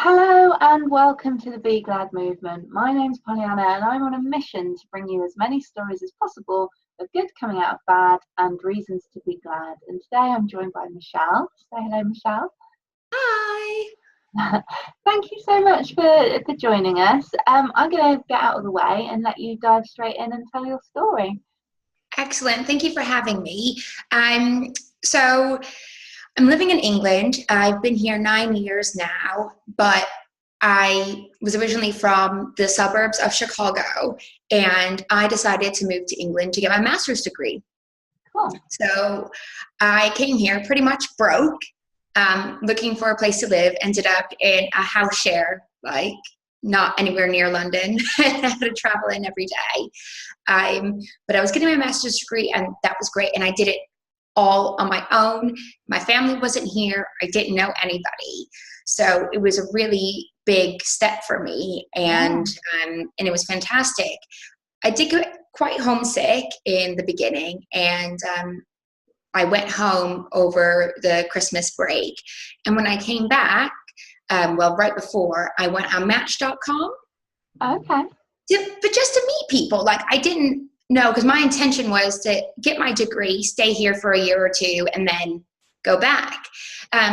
Hello and welcome to the Be Glad movement. My name's Pollyanna and I'm on a mission to bring you as many stories as possible of good coming out of bad and reasons to be glad. And today I'm joined by Michelle. Say hello, Michelle. Hi. Thank you so much for joining us. I'm going to get out of the way and let you dive straight in and tell your story. Excellent. Thank you for having me. So I'm living in England. I've been here 9 years now, but I was originally from the suburbs of Chicago, and I decided to move to England to get my master's degree. Cool. So I came here pretty much broke, looking for a place to live, ended up in a house share, like not anywhere near London. I had to travel in every day. But I was getting my master's degree, and that was great. And I did it all on my own. My family wasn't here. I didn't know anybody. So it was a really big step for me, and it was fantastic. I did get quite homesick in the beginning, and I went home over the Christmas break. And when I came back, right before, I went on Match.com. Okay. But just to meet people. Like, I didn't know, because my intention was to get my degree, stay here for a year or two, and then go back.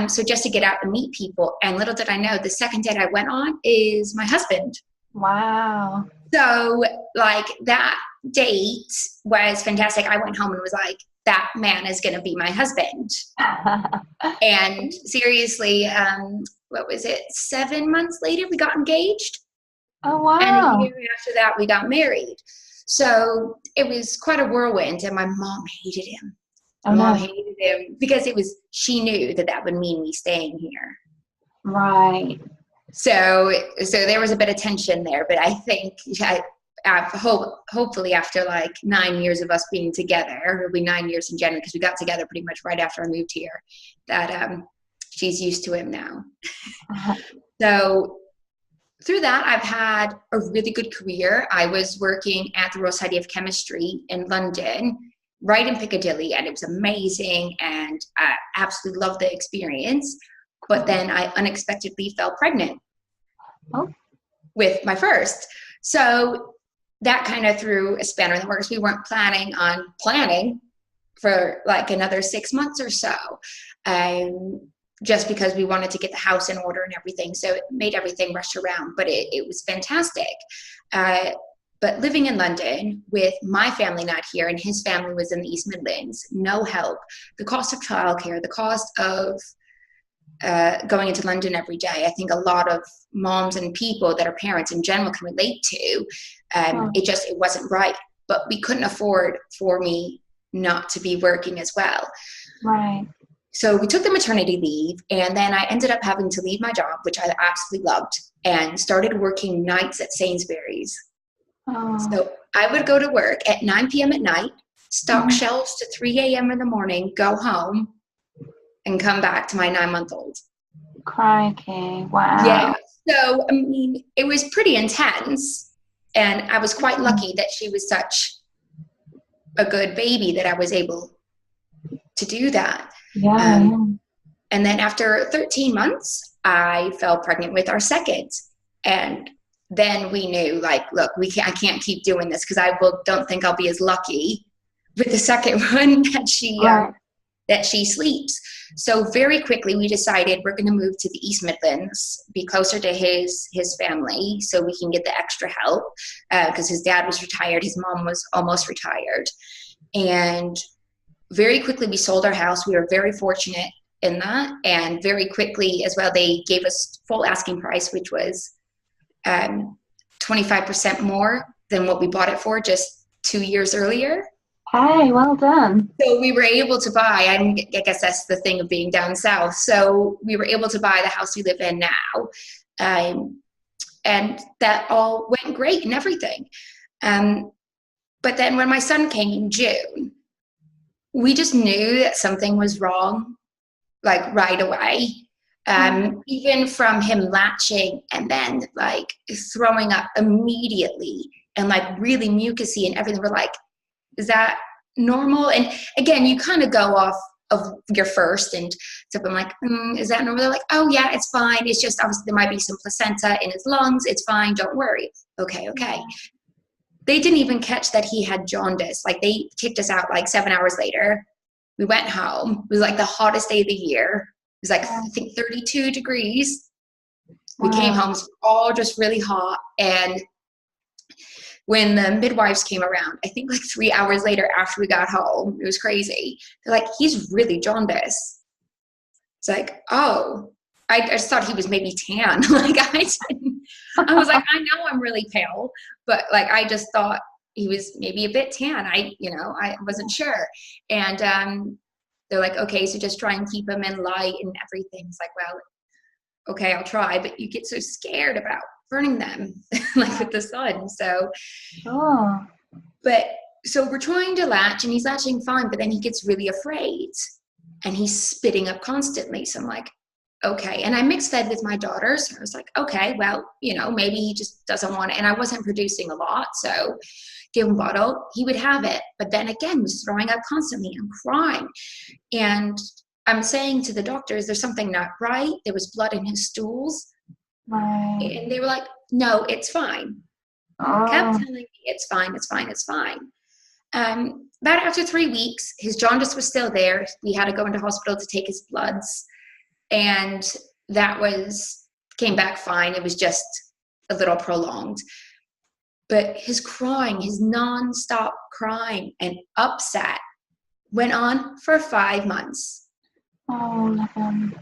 So just to get out and meet people. And little did I know, the second date I went on is my husband. Wow. So, like, that date was fantastic. I went home and was like, that man is going to be my husband. And seriously, what was it? 7 months later, we got engaged. Oh, wow. And a year after that, we got married. So it was quite a whirlwind, and my mom hated him. Mom hated him because she knew that would mean me staying here. Right. So there was a bit of tension there, but I think hopefully after like 9 years of us being together, it'll be 9 years in January, because we got together pretty much right after I moved here, that she's used to him now. So through that, I've had a really good career. I was working at the Royal Society of Chemistry in London, right in Piccadilly, and it was amazing, and I absolutely loved the experience. But then I unexpectedly fell pregnant with my first. So that kind of threw a spanner in the works. We weren't planning for like another 6 months or so, just because we wanted to get the house in order and everything. So it made everything rush around, but it was fantastic. But living in London with my family not here, and his family was in the East Midlands, no help, the cost of childcare, the cost of going into London every day, I think a lot of moms and people that are parents in general can relate to. It wasn't right, but we couldn't afford for me not to be working as well. Right. So we took the maternity leave, and then I ended up having to leave my job, which I absolutely loved, and started working nights at Sainsbury's. Oh. So I would go to work at 9 p.m. at night, stock shelves to 3 a.m. in the morning, go home, and come back to my 9-month-old. Crikey. Wow. Yeah. So, I mean, it was pretty intense, and I was quite lucky that she was such a good baby that I was able to do that. Yeah. And then after 13 months, I fell pregnant with our second. And then we knew, like, look, I can't keep doing this, because don't think I'll be as lucky with the second one that she sleeps. So very quickly we decided we're going to move to the East Midlands, be closer to his family, so we can get the extra help, because his dad was retired, his mom was almost retired. And very quickly we sold our house. We were very fortunate in that, and very quickly as well they gave us full asking price, which was 25% more than what we bought it for just 2 years earlier. Hey, well done. So we were able to buy, I guess that's the thing of being down south. So we were able to buy the house we live in now. And that all went great and everything. But then when my son came in June, we just knew that something was wrong, like right away. Even from him latching and then like throwing up immediately and like really mucusy and everything, we're like, is that normal? And again, you kind of go off of your first. And so I'm like, is that normal? They're like, oh yeah, it's fine. It's just obviously there might be some placenta in his lungs. It's fine. Don't worry. Okay. They didn't even catch that he had jaundice. Like they kicked us out like 7 hours later. We went home. It was like the hottest day of the year. It was like, I think 32 degrees. We came home, it was all just really hot. And when the midwives came around, I think like 3 hours later after we got home, it was crazy. They're like, he's really jaundiced. It's like, oh, I just thought he was maybe tan. Like I was like, I know I'm really pale, but like, I just thought he was maybe a bit tan. I wasn't sure. And they're like, okay, so just try and keep him in light and everything. It's like, well, okay, I'll try, but you get so scared about burning them like with the sun. So, but so we're trying to latch and he's latching fine, but then he gets really afraid and he's spitting up constantly. So I'm like, okay. And I mixed fed with my daughters. I was like, okay, well, maybe he just doesn't want it. And I wasn't producing a lot. So give him a bottle, he would have it. But then again, was throwing up constantly and crying. And I'm saying to the doctors, there's something not right. There was blood in his stools. Right. And they were like, no, it's fine. Kept telling me it's fine. About after 3 weeks, his jaundice was still there. We had to go into hospital to take his bloods. And that came back fine. It was just a little prolonged. But his crying, his nonstop crying and upset went on for 5 months. Oh, love him.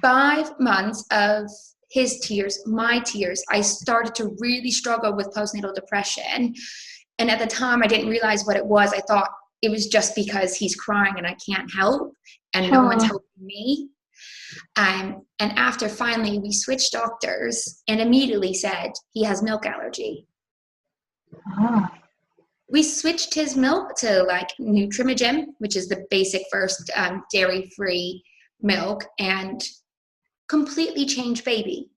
5 months of his tears, my tears. I started to really struggle with postnatal depression. And at the time, I didn't realize what it was. I thought it was just because he's crying and I can't help and no one's helping me. And after finally we switched doctors and immediately said he has milk allergy. We switched his milk to like Nutrimogen, which is the basic first dairy-free milk, and completely changed baby.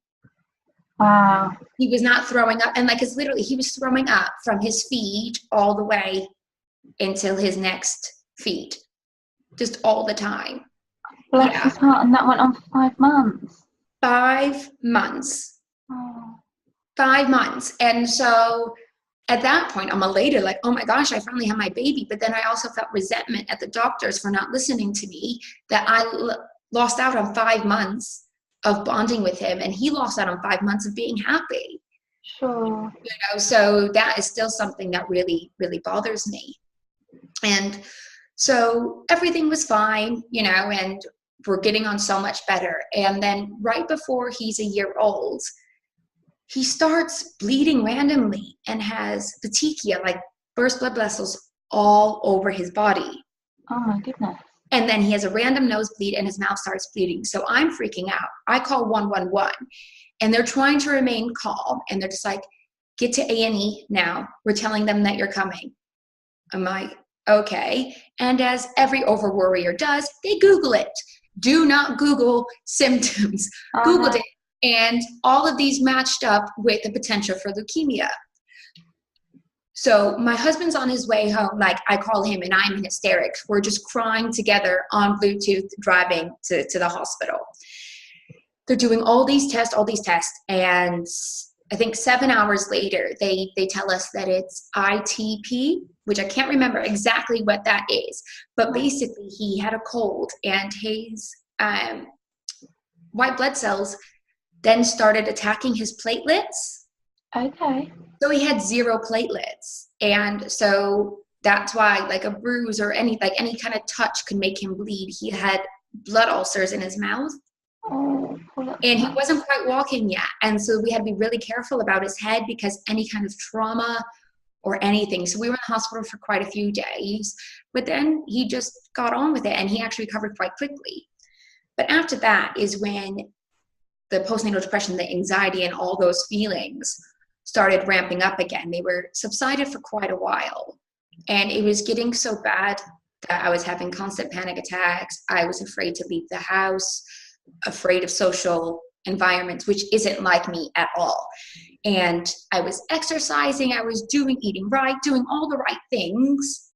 Wow. He was not throwing up. And like, it's literally, he was throwing up from his feed all the way until his next feed. Just all the time. Bless his heart. And that went on for 5 months. 5 months. Oh. 5 months. And so at that point, I'm elated, like, oh my gosh, I finally have my baby. But then I also felt resentment at the doctors for not listening to me, that I lost out on 5 months of bonding with him, and he lost out on 5 months of being happy. Sure. So that is still something that really, really bothers me. And so everything was fine, and we're getting on so much better. And then right before he's a year old, he starts bleeding randomly and has petechia, like burst blood vessels all over his body. Oh my goodness. And then he has a random nosebleed and his mouth starts bleeding. So I'm freaking out. I call 111 and they're trying to remain calm. And they're just like, get to A&E now. We're telling them that you're coming. I'm like, okay. And as every over worrier does, they Google it. Do not Google symptoms. Googled it. And all of these matched up with the potential for leukemia. So my husband's on his way home. Like, I call him and I'm in hysterics. We're just crying together on Bluetooth, driving to the hospital. They're doing all these tests. And I think 7 hours later, they tell us that it's ITP, which I can't remember exactly what that is. But basically, he had a cold and his white blood cells then started attacking his platelets. Okay. So he had 0 platelets. And so that's why like a bruise or any kind of touch could make him bleed. He had blood ulcers in his mouth. Oh, and he wasn't quite walking yet. And so we had to be really careful about his head because any kind of trauma or anything. So we were in the hospital for quite a few days, but then he just got on with it and he actually recovered quite quickly. But after that is when the postnatal depression, the anxiety, and all those feelings started ramping up again. They were subsided for quite a while. And it was getting so bad that I was having constant panic attacks. I was afraid to leave the house, afraid of social environments, which isn't like me at all. And I was exercising, I was eating right, doing all the right things.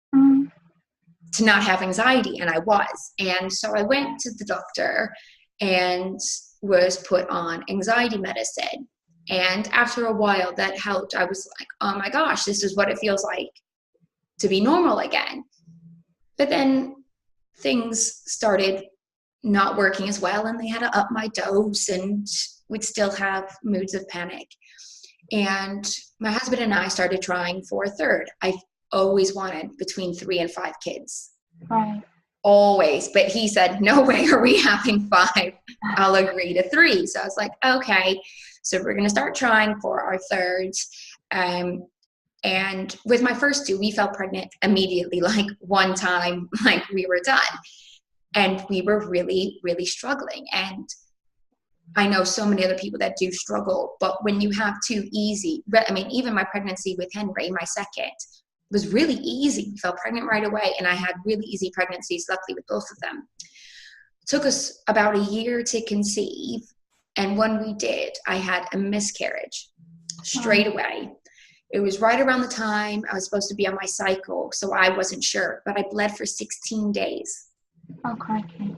to not have anxiety, and I was. And so I went to the doctor and was put on anxiety medicine. And after a while that helped. I was like, oh my gosh, this is what it feels like to be normal again. But then things started not working as well, and they had to up my dose, and we'd still have moods of panic. And my husband and I started trying for a third. I've always wanted between 3 and 5 kids. Right. Always. But he said, no way are we having 5. I'll agree to 3. So I was like, okay. So we're going to start trying for our thirds. And with my first 2, we fell pregnant immediately, like one time, like we were done. And we were really, really struggling. And I know so many other people that do struggle, but when you have too easy, I mean, even my pregnancy with Henry, my second, was really easy. We fell pregnant right away, and I had really easy pregnancies, luckily, with both of them. It took us about a year to conceive, and when we did, I had a miscarriage straight away. It was right around the time I was supposed to be on my cycle, so I wasn't sure, but I bled for 16 days. Oh, crikey.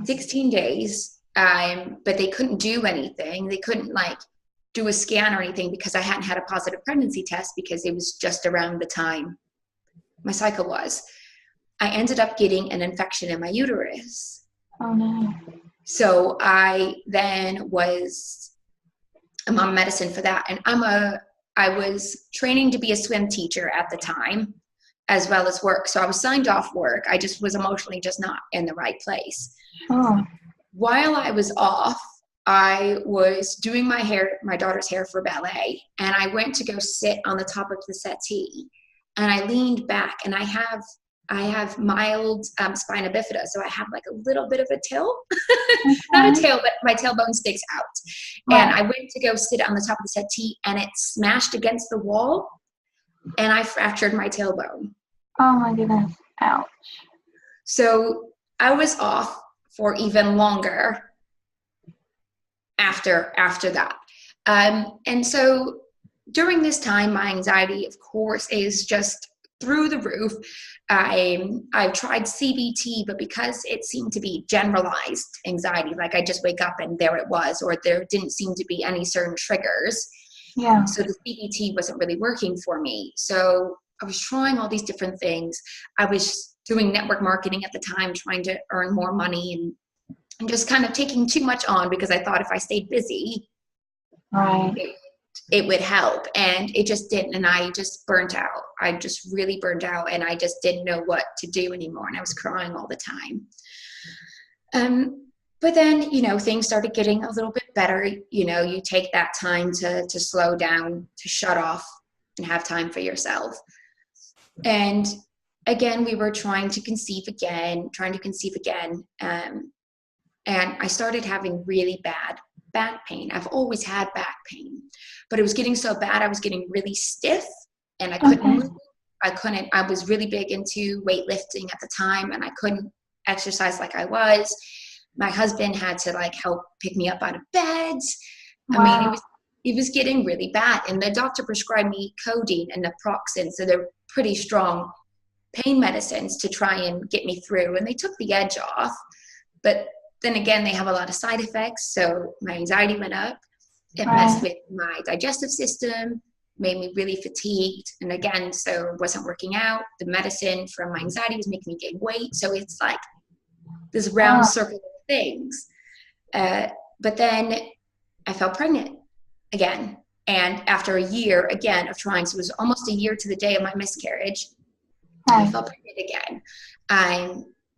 16 days, but they couldn't do anything. They couldn't like do a scan or anything because I hadn't had a positive pregnancy test, because it was just around the time my cycle was. I ended up getting an infection in my uterus. Oh no. So I then I'm on medicine for that. And I was training to be a swim teacher at the time, as well as work. So I was signed off work. I just was emotionally just not in the right place. Oh. While I was off, I was doing my daughter's hair for ballet, and I went to go sit on the top of the settee, and I leaned back, and I have mild spina bifida, so I have like a little bit of a tilt, not a tail, but my tailbone sticks out. Right. And I went to go sit on the top of the settee, and it smashed against the wall, and I fractured my tailbone. Oh my goodness. Ouch. So I was off for even longer after that. And so during this time, my anxiety, of course, is just through the roof. I've tried CBT, but because it seemed to be generalized anxiety, like I just wake up and there it was, or there didn't seem to be any certain triggers. Yeah. So the CBT wasn't really working for me. So I was trying all these different things. I was doing network marketing at the time, trying to earn more money, and just kind of taking too much on, because I thought if I stayed busy, right, it would help. And it just didn't. And I just burnt out. I just really burnt out, and I just didn't know what to do anymore. And I was crying all the time. But then, things started getting a little bit better. You take that time to slow down, to shut off, and have time for yourself. And again, we were trying to conceive again. And I started having really bad back pain. I've always had back pain, but it was getting so bad. I was getting really stiff, and I couldn't move. I was really big into weightlifting at the time, and I couldn't exercise like I was. My husband had to help pick me up out of bed. Wow. I mean, it was getting really bad. And the doctor prescribed me codeine and naproxen. So they're pretty strong pain medicines to try and get me through. And they took the edge off. But then again, they have a lot of side effects. So my anxiety went up. It messed with my digestive system, made me really fatigued. And again, so it wasn't working out. The medicine from my anxiety was making me gain weight. So it's like this round circle of things. But then I fell pregnant again. And after a year, again, of trying, so it was almost a year to the day of my miscarriage, I fell pregnant again.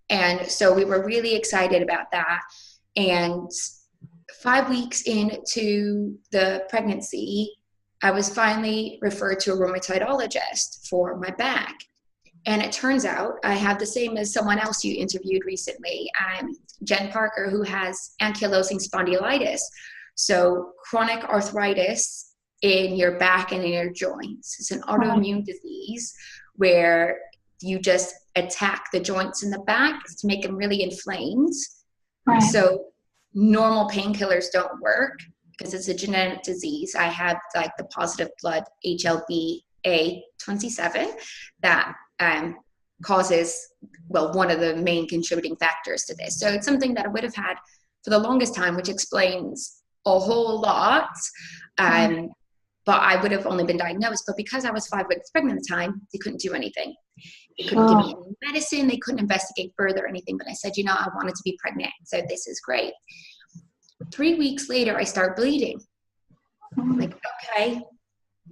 And so we were really excited about that. And 5 weeks into the pregnancy, I was finally referred to a rheumatologist for my back. And it turns out I have the same as someone else you interviewed recently, Jen Parker, who has ankylosing spondylitis. So chronic arthritis in your back and in your joints. It's an autoimmune disease where you just attack the joints in the back to make them really inflamed. Right. So normal painkillers don't work because it's a genetic disease. I have the positive blood HLA-A27 that causes, well, one of the main contributing factors to this. So it's something that I would have had for the longest time, which explains a whole lot. But I would have only been diagnosed. But because I was 5 weeks pregnant at the time, they couldn't do anything. They couldn't give me any medicine. They couldn't investigate further or anything. But I said, I wanted to be pregnant. So this is great. 3 weeks later, I start bleeding. I'm like, okay,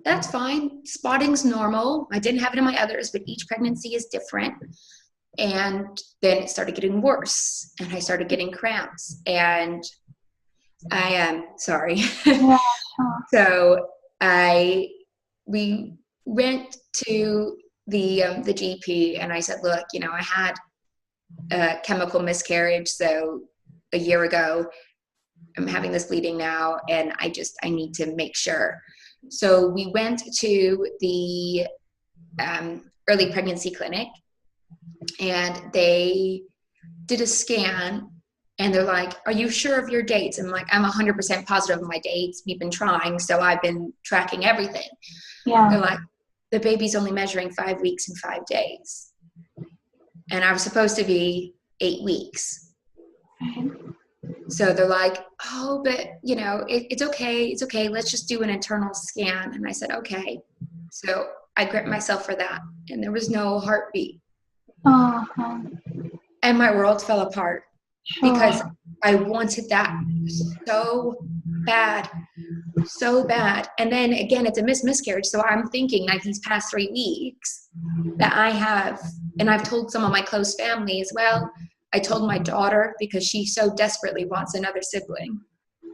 that's fine. Spotting's normal. I didn't have it in my others, but each pregnancy is different. And then it started getting worse. And I started getting cramps. And I am sorry. So we went to the GP, and I said, look, I had a chemical miscarriage. So a year ago, I'm having this bleeding now, and I need to make sure. So we went to the early pregnancy clinic, and they did a scan, and they're like, are you sure of your dates? I'm like, I'm 100% positive of my dates. We've been trying, so I've been tracking everything. Yeah. They're like, the baby's only measuring 5 weeks and 5 days. And I was supposed to be 8 weeks. So they're like, oh, but, it's okay. It's okay. Let's just do an internal scan. And I said, okay. So I gripped myself for that. And there was no heartbeat. Uh-huh. And my world fell apart because I wanted that so bad. And then again, it's a miscarriage. So I'm thinking like these past 3 weeks that I have, and I've told some of my close family as well. I told my daughter because she so desperately wants another sibling.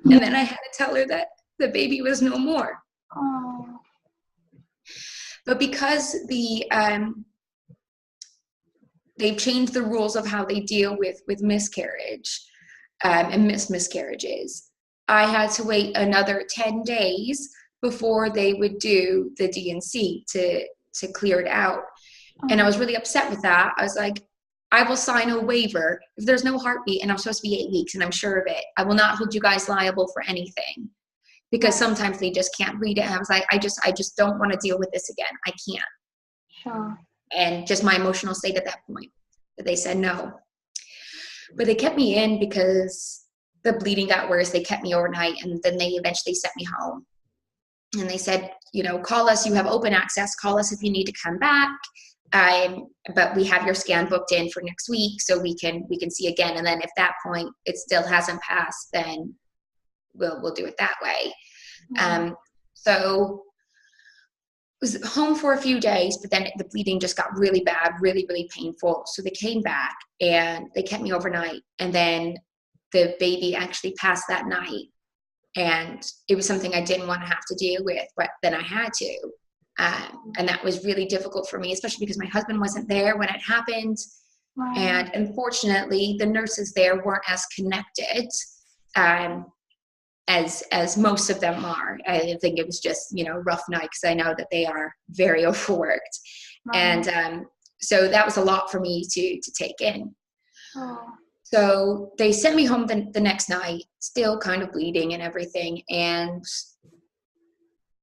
And then I had to tell her that the baby was no more. Oh. But because they've changed the rules of how they deal with miscarriage and miscarriages, I had to wait another 10 days before they would do the D&C to clear it out. Oh. And I was really upset with that. I was like, I will sign a waiver if there's no heartbeat and I'm supposed to be 8 weeks and I'm sure of it. I will not hold you guys liable for anything, because sometimes they just can't read it. And I was like, I just don't want to deal with this again. I can't. Sure. And just my emotional state at that point, that they said no. But they kept me in because the bleeding got worse. They kept me overnight, and then they eventually sent me home. And they said, call us. You have open access. Call us if you need to come back. But we have your scan booked in for next week, so we can see again. And then if that point it still hasn't passed, then we'll do it that way. Mm-hmm. So I was home for a few days, but then the bleeding just got really bad, really, really painful. So they came back and they kept me overnight. And then the baby actually passed that night. And it was something I didn't want to have to deal with, but then I had to. And that was really difficult for me, especially because my husband wasn't there when it happened. Wow. And unfortunately, the nurses there weren't as connected as most of them are. I think it was just, rough night, because I know that they are very overworked. Wow. And so that was a lot for me to take in. Oh. So they sent me home the next night, still kind of bleeding and everything. And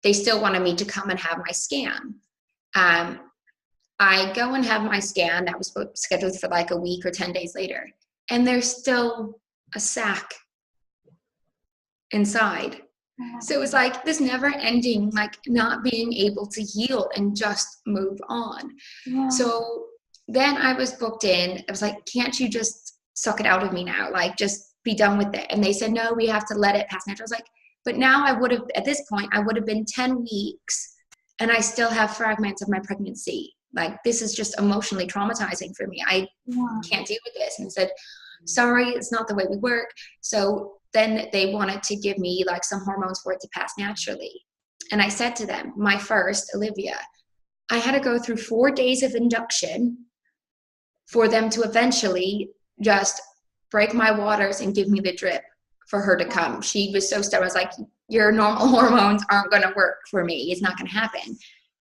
they still wanted me to come and have my scan. I go and have my scan. That was scheduled for like a week or 10 days later. And there's still a sac inside. So it was like this never ending, like not being able to heal and just move on. Yeah. So then I was booked in. I was like, can't you just suck it out of me now? Like, just be done with it. And they said, no, we have to let it pass natural. I was like, but now at this point, I would have been 10 weeks and I still have fragments of my pregnancy. Like, this is just emotionally traumatizing for me. I can't deal with this. And they said, sorry, it's not the way we work. So then they wanted to give me like some hormones for it to pass naturally. And I said to them, my first, Olivia, I had to go through 4 days of induction for them to eventually just break my waters and give me the drip for her to come. She was so stubborn. I was like, your normal hormones aren't going to work for me. It's not going to happen.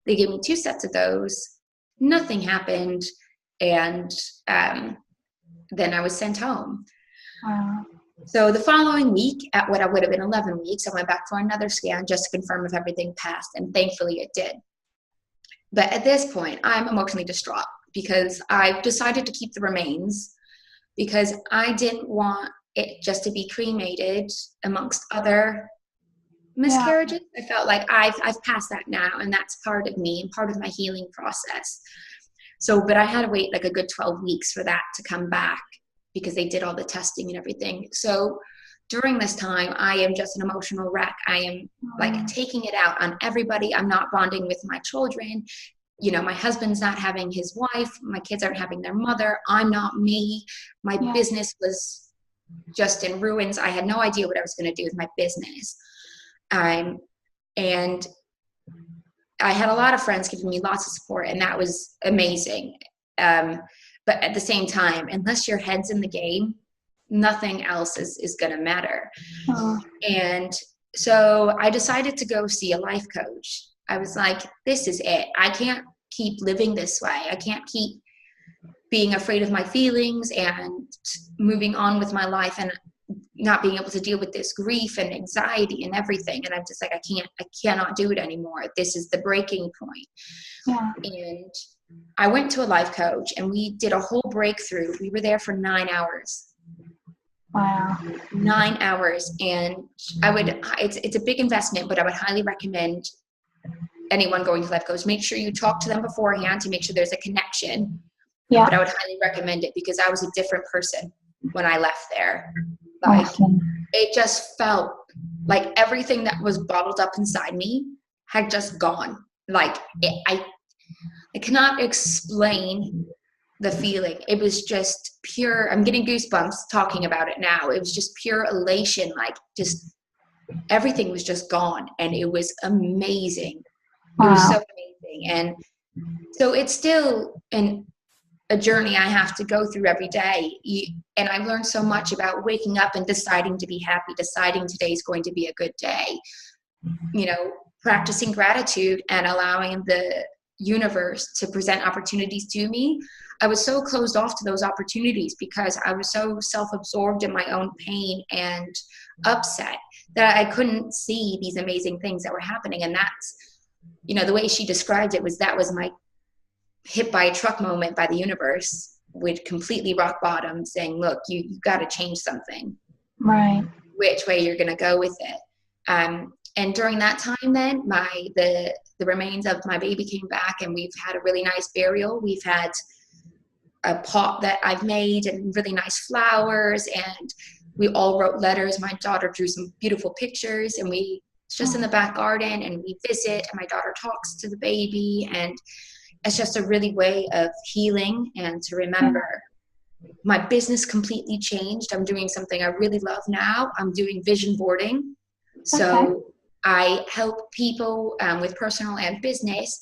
They gave me 2 sets of those. Nothing happened. And then I was sent home. Wow. So the following week, at what I would have been 11 weeks, I went back for another scan just to confirm if everything passed. And thankfully it did. But at this point, I'm emotionally distraught. because I decided to keep the remains because I didn't want it just to be cremated amongst other miscarriages. I felt like I've passed that now, and that's part of me and part of my healing process. So, but I had to wait like a good 12 weeks for that to come back because they did all the testing and everything. So during this time, I am just an emotional wreck. I am like taking it out on everybody. I'm not bonding with my children. You know, my husband's not having his wife. My kids aren't having their mother. I'm not me. My business was just in ruins. I had no idea what I was going to do with my business. And I had a lot of friends giving me lots of support, and that was amazing. But at the same time, unless your head's in the game, nothing else is going to matter. And so I decided to go see a life coach. I was like, this is it. I can't keep living this way. I can't keep being afraid of my feelings and moving on with my life and not being able to deal with this grief and anxiety and everything. And I'm just like, I cannot do it anymore. This is the breaking point. And I went to a life coach and we did a whole breakthrough. We were there for 9 hours. Wow. 9 hours. And it's a big investment, but I would highly recommend anyone going to life coach, make sure you talk to them beforehand to make sure there's a connection. But I would highly recommend it because I was a different person when I left there. Like it just felt like everything that was bottled up inside me had just gone. Like I cannot explain the feeling. It was just pure, I'm getting goosebumps talking about it now. It was just pure elation. Like just everything was just gone. And it was amazing. It was so amazing. And so it's still a journey I have to go through every day. And I've learned so much about waking up and deciding to be happy, deciding today's going to be a good day, you know, practicing gratitude and allowing the universe to present opportunities to me. I was so closed off to those opportunities because I was so self-absorbed in my own pain and upset that I couldn't see these amazing things that were happening. And that's, you know, the way she described it was that was my hit by a truck moment by the universe with completely rock bottom saying, look, you got to change something. Right. Which way you're going to go with it. And during that time then the remains of my baby came back and we've had a really nice burial. We've had a pot that I've made and really nice flowers, and we all wrote letters. My daughter drew some beautiful pictures, and it's just in the back garden, and we visit, and my daughter talks to the baby, and it's just a really way of healing and to remember. My business completely changed. I'm doing something I really love now. I'm doing vision boarding. So I help people with personal and business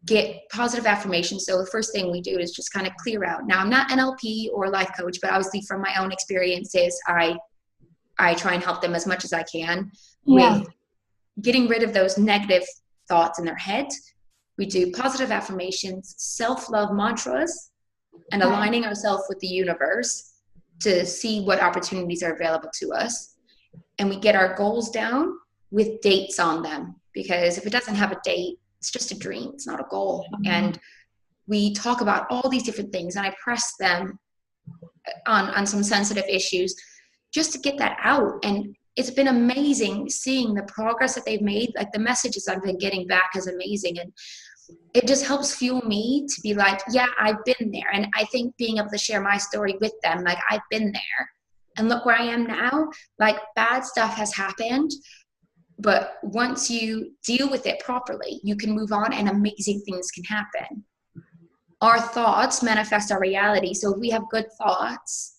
get positive affirmations. So the first thing we do is just kind of clear out. Now, I'm not NLP or life coach, but obviously from my own experiences, I try and help them as much as I can with getting rid of those negative thoughts in their head. We do positive affirmations, self-love mantras, and aligning ourselves with the universe to see what opportunities are available to us. And we get our goals down with dates on them, because if it doesn't have a date, it's just a dream. It's not a goal. And we talk about all these different things, and I press them on some sensitive issues just to get that out. And it's been amazing seeing the progress that they've made. Like the messages I've been getting back is amazing. And it just helps fuel me to be like, yeah, I've been there. And I think being able to share my story with them, like I've been there and look where I am now. Like bad stuff has happened, but once you deal with it properly, you can move on and amazing things can happen. Our thoughts manifest our reality. So if we have good thoughts,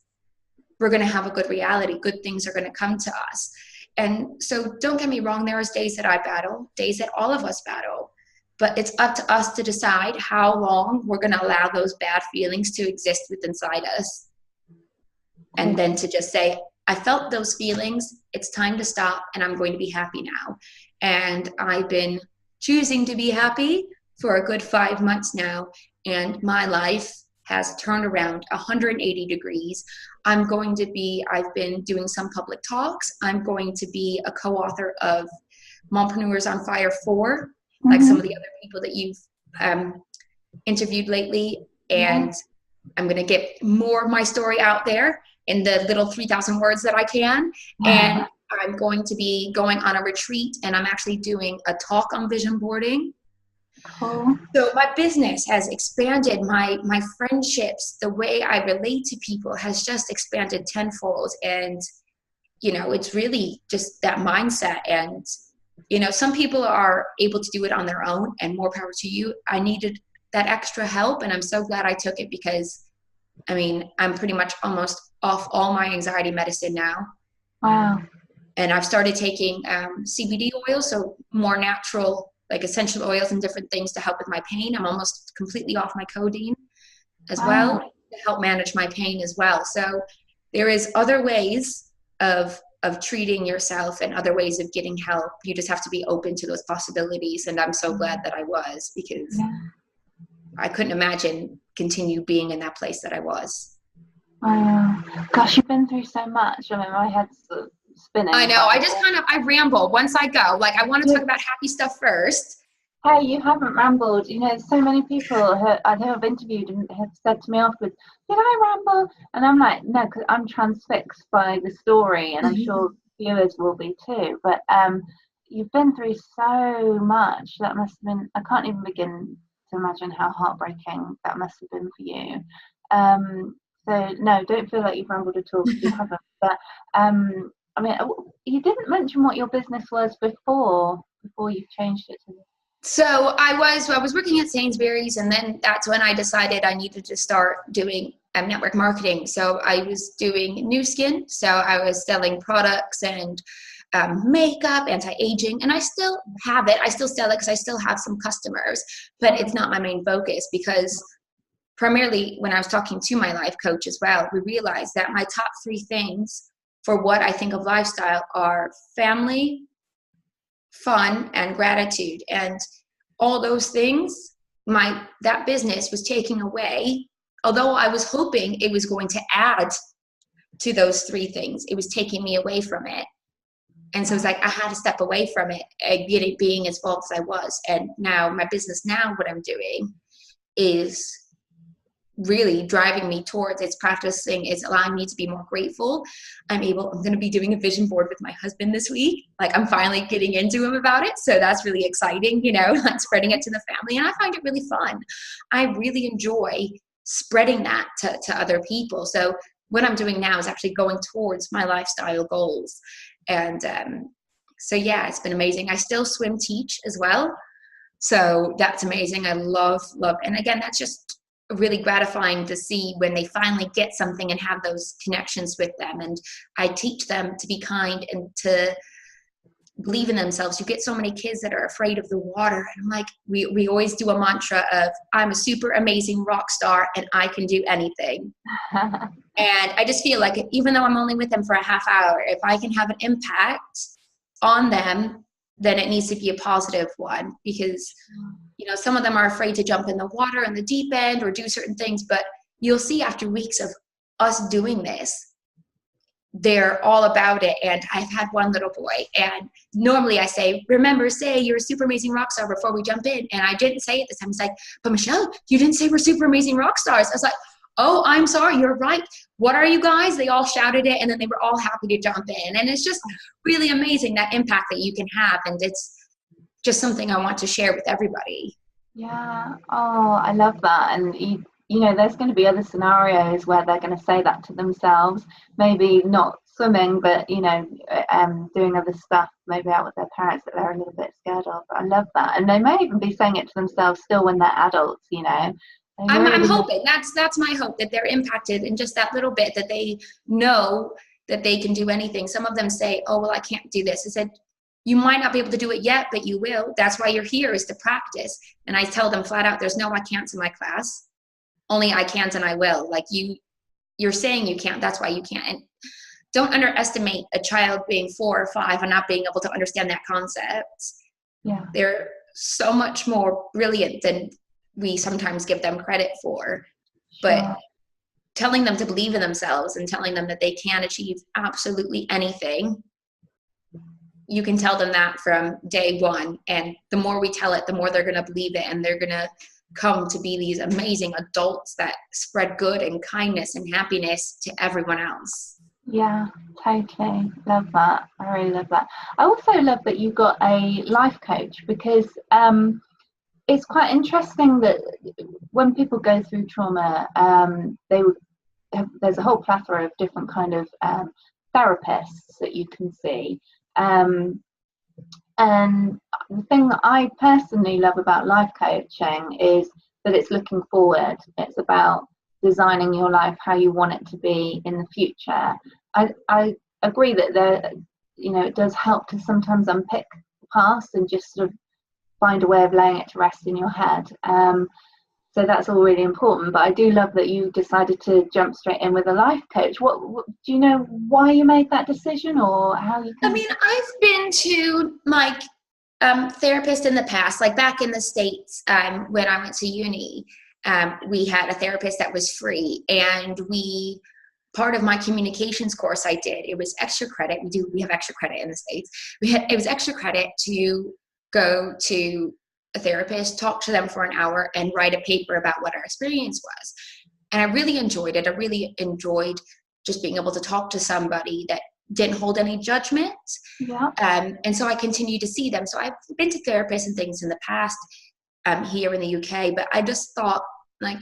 we're going to have a good reality. Good things are going to come to us. And so don't get me wrong, there are days that I battle, days that all of us battle, but it's up to us to decide how long we're going to allow those bad feelings to exist within inside us. And then to just say, I felt those feelings, it's time to stop, and I'm going to be happy now. And I've been choosing to be happy for a good 5 months now, and my life has turned around 180 degrees. I've been doing some public talks. I'm going to be a co-author of Mompreneurs on Fire 4, like some of the other people that you've interviewed lately. and I'm going to get more of my story out there in the little 3,000 words that I can. And I'm going to be going on a retreat, and I'm actually doing a talk on vision boarding. Cool. So my business has expanded, my friendships, the way I relate to people has just expanded tenfold. And, you know, it's really just that mindset. And, you know, some people are able to do it on their own, and more power to you. I needed that extra help, and I'm so glad I took it, because, I mean, I'm pretty much almost off all my anxiety medicine now. Wow. And I've started taking CBD oil, so more natural, like essential oils and different things to help with my pain. I'm almost completely off my codeine as well, to help manage my pain as well. So there is other ways of treating yourself and other ways of getting help. You just have to be open to those possibilities. And I'm so glad that I was, because I couldn't imagine continue being in that place that I was. Gosh, you've been through so much. I mean, my head's spinning. I know. I ramble once I go. Like, I want to talk about happy stuff first. Hey, you haven't rambled. You know, so many people who I've interviewed and have said to me afterwards, did I ramble? And I'm like, no, because I'm transfixed by the story, and I'm sure viewers will be too. But you've been through so much. That must have been, I can't even begin to imagine how heartbreaking that must have been for you. So no, don't feel like you've rambled at all, because you haven't. But I mean, you didn't mention what your business was before you've changed it to this. So I was working at Sainsbury's, and then that's when I decided I needed to start doing network marketing. So I was doing Nu Skin. So I was selling products and makeup, anti-aging, and I still have it. I still sell it because I still have some customers, but it's not my main focus, because primarily when I was talking to my life coach as well, we realized that my top 3 things for what I think of lifestyle are family, fun, and gratitude. And all those things, that business was taking away. Although I was hoping it was going to add to those 3 things, it was taking me away from it. And so it's like I had to step away from it, being as involved as I was. And now my business, what I'm doing is really driving me towards, it's allowing me to be more grateful. I'm going to be doing a vision board with my husband this week. Like, I'm finally getting into him about it. So that's really exciting, like spreading it to the family. And I find it really fun. I really enjoy spreading that to other people. So what I'm doing now is actually going towards my lifestyle goals. And so yeah, it's been amazing. I still swim teach as well. So that's amazing. I love, and again, that's just really gratifying to see when they finally get something and have those connections with them. And I teach them to be kind and to believe in themselves. You get so many kids that are afraid of the water. And I'm like, we always do a mantra of, I'm a super amazing rock star and I can do anything. And I just feel like even though I'm only with them for a half hour, if I can have an impact on them, then it needs to be a positive one, because some of them are afraid to jump in the water in the deep end or do certain things, but you'll see after weeks of us doing this, they're all about it. And I've had one little boy, and normally I say, remember, say you're a super amazing rock star before we jump in. And I didn't say it this time. He's like, but Michelle, you didn't say we're super amazing rock stars. I was like, oh, I'm sorry, you're right. What are you guys? They all shouted it, and then they were all happy to jump in. And it's just really amazing, that impact that you can have. And it's just something I want to share with everybody. Yeah. Oh, I love that. And there's going to be other scenarios where they're going to say that to themselves, maybe not swimming, but doing other stuff, maybe out with their parents that they're a little bit scared of. I love that. And they may even be saying it to themselves still when they're adults. I'm hoping that's my hope, that they're impacted in just that little bit, that they know that they can do anything. Some of them say, oh, well, I can't do this. I said, you might not be able to do it yet, but you will. That's why you're here, is to practice. And I tell them flat out, there's no I can'ts in my class. Only I can't and I will. Like, you're saying you can't, that's why you can't. And don't underestimate a child being 4 or 5 and not being able to understand that concept. Yeah. They're so much more brilliant than we sometimes give them credit for. But telling them to believe in themselves and telling them that they can achieve absolutely anything, you can tell them that from day one. And the more we tell it, the more they're going to believe it, and they're going to come to be these amazing adults that spread good and kindness and happiness to everyone else. Yeah, totally. Love that. I really love that. I also love that you got a life coach, because it's quite interesting that when people go through trauma, there's a whole plethora of different kind of therapists that you can see. And the thing that I personally love about life coaching is that it's looking forward. It's about designing your life how you want it to be in the future. I agree that it does help to sometimes unpick the past and just sort of find a way of laying it to rest in your head. So that's all really important. But I do love that you decided to jump straight in with a life coach. What do you know why you made that decision, or how you can? I mean, I've been to like therapists in the past, like back in the States, when I went to uni, we had a therapist that was free, and part of my communications course I did, it was extra credit. We have extra credit in the States. It was extra credit to go to a therapist, talk to them for an hour, and write a paper about what our experience was. And I really enjoyed it. I really enjoyed just being able to talk to somebody that didn't hold any judgment. Yeah. And so I continue to see them. So I've been to therapists and things in the past here in the UK, but I just thought, like,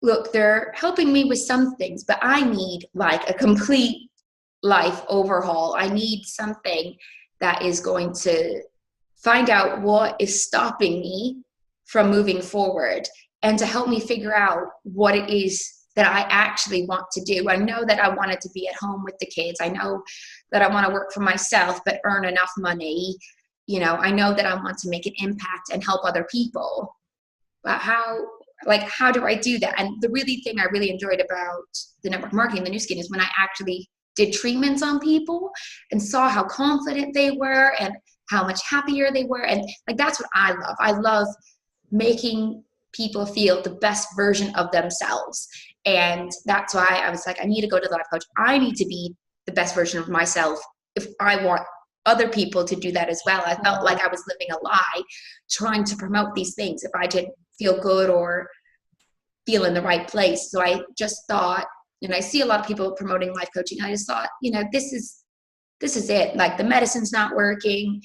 look, they're helping me with some things, but I need like a complete life overhaul. I need something that is going to find out what is stopping me from moving forward, and to help me figure out what it is that I actually want to do. I know that I wanted to be at home with the kids. I know that I want to work for myself, but earn enough money. I know that I want to make an impact and help other people. But how do I do that? And the thing I really enjoyed about the network marketing, the new skin, is when I actually did treatments on people and saw how confident they were and how much happier they were. And like, that's what I love. I love making people feel the best version of themselves. And that's why I was like, I need to go to the life coach. I need to be the best version of myself if I want other people to do that as well. I felt like I was living a lie trying to promote these things if I didn't feel good or feel in the right place. So I just thought, and I see a lot of people promoting life coaching, I just thought, this is it. Like, the medicine's not working,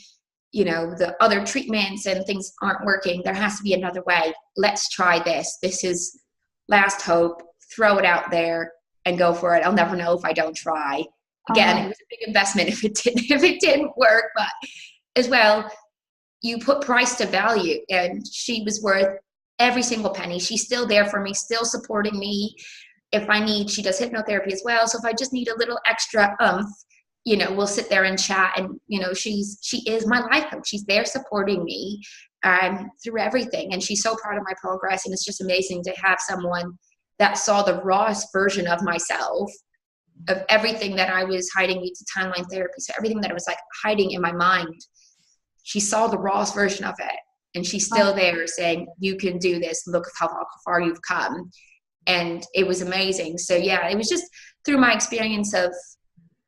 the other treatments and things aren't working. There has to be another way. Let's try this. This is last hope. Throw it out there and go for it. I'll never know if I don't try. Again, it was a big investment if it didn't work, but as well, you put price to value, and she was worth every single penny. She's still there for me, still supporting me. If I need, she does hypnotherapy as well. So if I just need a little extra we'll sit there and chat, and she is my life coach. She's there supporting me through everything, and she's so proud of my progress. And it's just amazing to have someone that saw the rawest version of myself, of everything that I was hiding to timeline therapy. So everything that I was like hiding in my mind, she saw the rawest version of it, and she's still there saying, you can do this. Look how far you've come. And it was amazing. So yeah, it was just through my experience of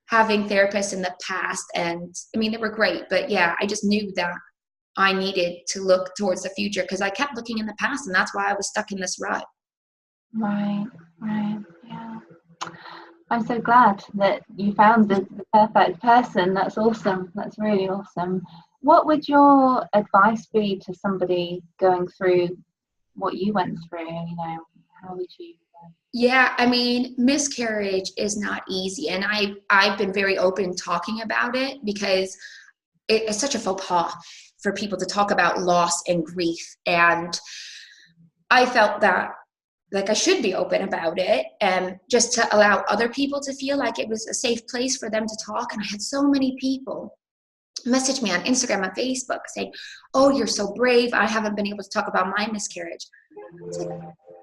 having therapists in the past, and I mean, they were great, but yeah, I just knew that I needed to look towards the future, because I kept looking in the past, and that's why I was stuck in this rut. Right, yeah. I'm so glad that you found the perfect person. That's awesome. That's really awesome. What would your advice be to somebody going through what you went through? How would you? Yeah, I mean, miscarriage is not easy. And I've been very open talking about it, because it's such a faux pas for people to talk about loss and grief. And I felt that like I should be open about it, and just to allow other people to feel like it was a safe place for them to talk. And I had so many people message me on Instagram and Facebook saying, oh, you're so brave. I haven't been able to talk about my miscarriage. It's like,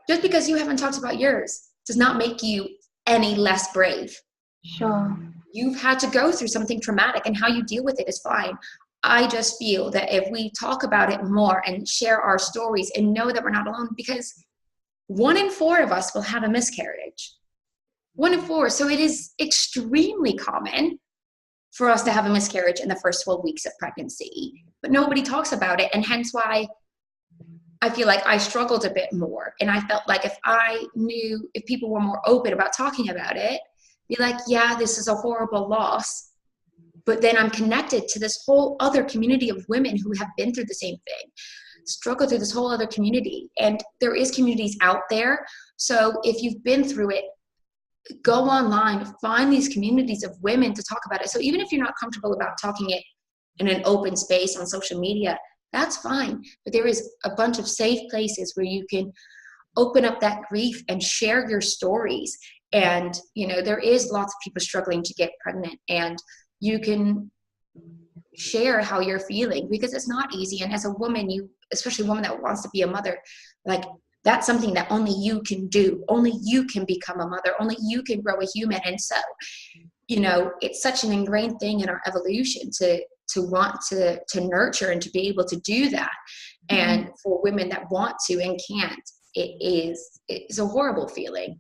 just because you haven't talked about yours does not make you any less brave. Sure. You've had to go through something traumatic, and how you deal with it is fine. I just feel that if we talk about it more and share our stories and know that we're not alone, because 1 in 4 of us will have a miscarriage. 1 in 4. So it is extremely common for us to have a miscarriage in the first 12 weeks of pregnancy, but nobody talks about it. And hence why I feel like I struggled a bit more. And I felt like if people were more open about talking about it, be like, yeah, this is a horrible loss. But then I'm connected to this whole other community of women who have been through the same thing, struggle through this whole other community. And there is communities out there. So if you've been through it, go online, find these communities of women to talk about it. So even if you're not comfortable about talking it in an open space on social media, that's fine. But there is a bunch of safe places where you can open up that grief and share your stories. And, you know, there is lots of people struggling to get pregnant, and you can share how you're feeling, because it's not easy. And as a woman, especially a woman that wants to be a mother, like, that's something that only you can do. Only you can become a mother. Only you can grow a human. And so, you know, it's such an ingrained thing in our evolution to want to nurture and to be able to do that. And for women that want to and can't, it's a horrible feeling.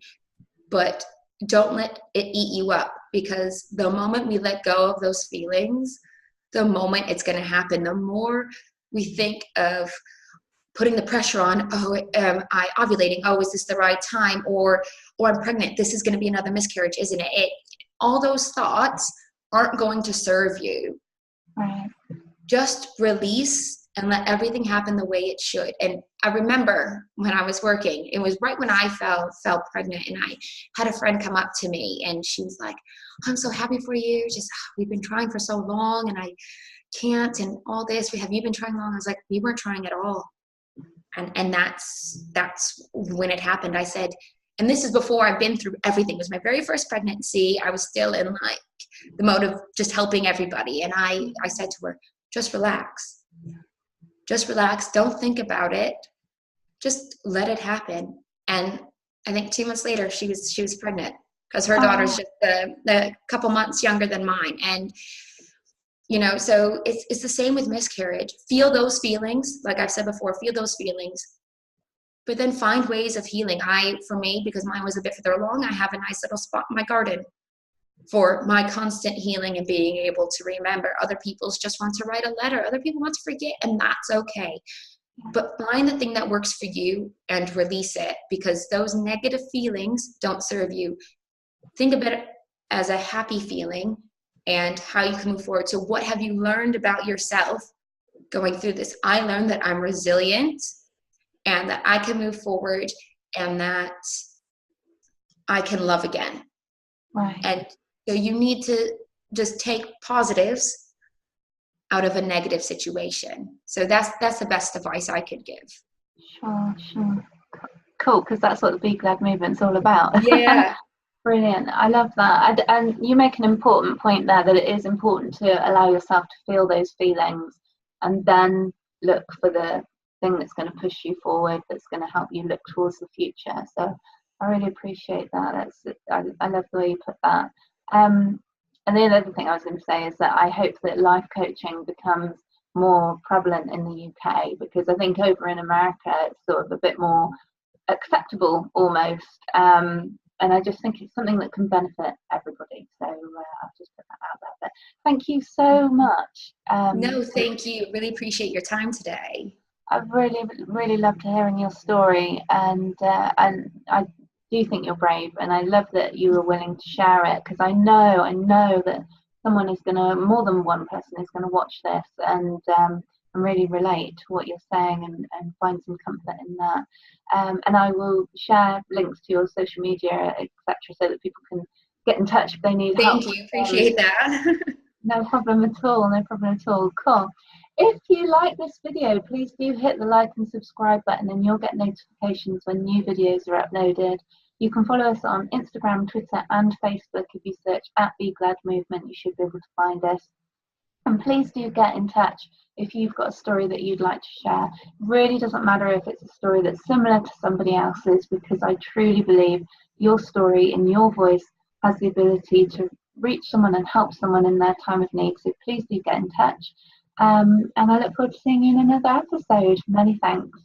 But don't let it eat you up, because the moment we let go of those feelings, the moment it's going to happen, the more we think of putting the pressure on, am I ovulating? Oh, is this the right time? Or I'm pregnant. This is going to be another miscarriage, isn't it? All those thoughts aren't going to serve you. Right. Just release and let everything happen the way it should. And I remember when I was working, it was right when I fell pregnant, and I had a friend come up to me, and she was like, I'm so happy for you. Just, we've been trying for so long, and I can't, and all this. Have you been trying long? I was like, we weren't trying at all. And that's when it happened. I said, and this is before I've been through everything. It was my very first pregnancy. I was still in like the mode of just helping everybody. And I said to her, just relax. Just relax. Don't think about it. Just let it happen. And I think 2 months later, she was pregnant, because her daughter's just a couple months younger than mine. And, you know, so it's the same with miscarriage. Feel those feelings. Like I've said before, feel those feelings, but then find ways of healing. For me, because mine was a bit further along, I have a nice little spot in my garden for my constant healing and being able to remember. Other people's just want to write a letter. Other people want to forget, and that's okay. But find the thing that works for you and release it, because those negative feelings don't serve you. Think of it as a happy feeling and how you can move forward. So what have you learned about yourself going through this? I learned that I'm resilient, and that I can move forward, and that I can love again. Right. And so you need to just take positives out of a negative situation. So that's the best advice I could give. Sure. Cool, because that's what the Be Glad movement's all about. Yeah. Brilliant. I love that. And you make an important point there, that it is important to allow yourself to feel those feelings, and then look for the thing that's going to push you forward, that's going to help you look towards the future. So I really appreciate that. I love the way you put that. And the other thing I was going to say is that I hope that life coaching becomes more prevalent in the UK, because I think over in America it's sort of a bit more acceptable almost. And I just think it's something that can benefit everybody. So I'll just put that out there. But thank you so much. No, thank you. Really appreciate your time today. I've really loved hearing your story, and I do think you're brave, and I love that you were willing to share it, because I know that someone is more than one person is going to watch this and really relate to what you're saying, and find some comfort in that. And I will share links to your social media, etc., so that people can get in touch if they need help. Thank you. Appreciate that. No problem at all. Cool. If you like this video, please do hit the like and subscribe button, and you'll get notifications when new videos are uploaded. You can follow us on Instagram, Twitter and Facebook. If you search @Be Glad Movement, you should be able to find us. And please do get in touch if you've got a story that you'd like to share. It really doesn't matter if it's a story that's similar to somebody else's, because I truly believe your story and your voice has the ability to reach someone and help someone in their time of need. So please do get in touch. And I look forward to seeing you in another episode. Many thanks.